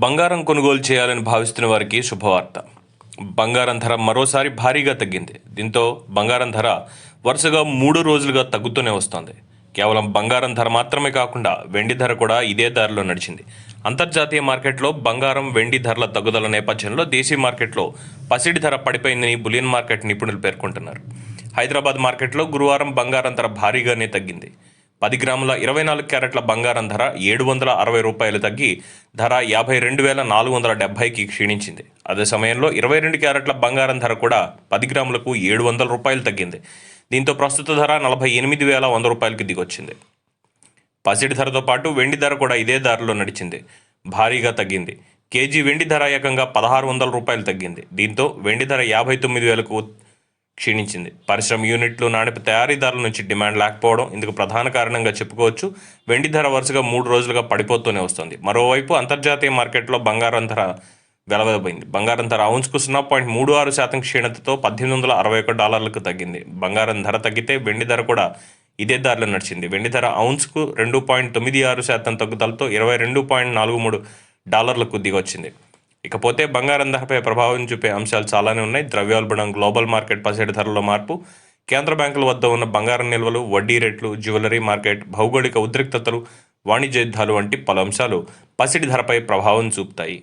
బంగారం కొనుగోలు చేయాలని భావిస్తున్న వారికి శుభవార్త. బంగారం ధర మరోసారి భారీగా తగ్గింది. దీంతో బంగారం ధర వరుసగా 3 రోజులుగా తగ్గుతూనే వస్తోంది. కేవలం బంగారం ధర మాత్రమే కాకుండా వెండి ధర కూడా ఇదే దారిలో నడిచింది. అంతర్జాతీయ మార్కెట్లో బంగారం, వెండి ధరల తగ్గుదల నేపథ్యంలో దేశీయ మార్కెట్లో పసిడి ధర పడిపోయిందని బులియన్ మార్కెట్ నిపుణులు పేర్కొంటున్నారు. హైదరాబాద్ మార్కెట్లో గురువారం బంగారం ధర భారీగానే తగ్గింది. 10 గ్రాముల 24 క్యారెట్ల బంగారం ధర ₹760 తగ్గి ధర 52,470కి క్షీణించింది. అదే సమయంలో 22 క్యారెట్ల బంగారం ధర కూడా 10 గ్రాములకు ₹700 తగ్గింది. దీంతో ప్రస్తుత ధర ₹48,100కి దిగొచ్చింది. పసిడి ధరతో పాటు వెండి ధర కూడా ఇదే దారిలో నడిచింది. భారీగా తగ్గింది. కేజీ వెండి ధర ఏకంగా ₹1,600 తగ్గింది. దీంతో వెండి ధర 59,000కు క్షీణించింది. పరిశ్రమ యూనిట్లు, నాణ్యత తయారీదారుల నుంచి డిమాండ్ లేకపోవడం ఇందుకు ప్రధాన కారణంగా చెప్పుకోవచ్చు. వెండి ధర వరుసగా 3 రోజులుగా పడిపోతూనే వస్తుంది. మరోవైపు అంతర్జాతీయ మార్కెట్లో బంగారం ధర వెలవెలబోయింది. బంగారం ధర ఔన్స్కు 0.36% క్షీణతతో $1,861కు తగ్గింది. బంగారం ధర తగ్గితే వెండి ధర కూడా ఇదే దారిలో నడిచింది. వెండి ధర ఔన్స్కు 2.96% తగ్గుదలతో $22.43కు దిగొచ్చింది. ఇకపోతే బంగారం ధరపై ప్రభావం చూపే అంశాలు చాలానే ఉన్నాయి. ద్రవ్యోల్బణం, గ్లోబల్ మార్కెట్ పసిడి ధరలో మార్పు, కేంద్ర బ్యాంకుల వద్ద ఉన్న బంగారం నిల్వలు, వడ్డీ రేట్లు, జ్యువెలరీ మార్కెట్, భౌగోళిక ఉద్రిక్తతలు, వాణిజ్య యుద్ధాలు వంటి పలు అంశాలు పసిడి ధరపై ప్రభావం చూపుతాయి.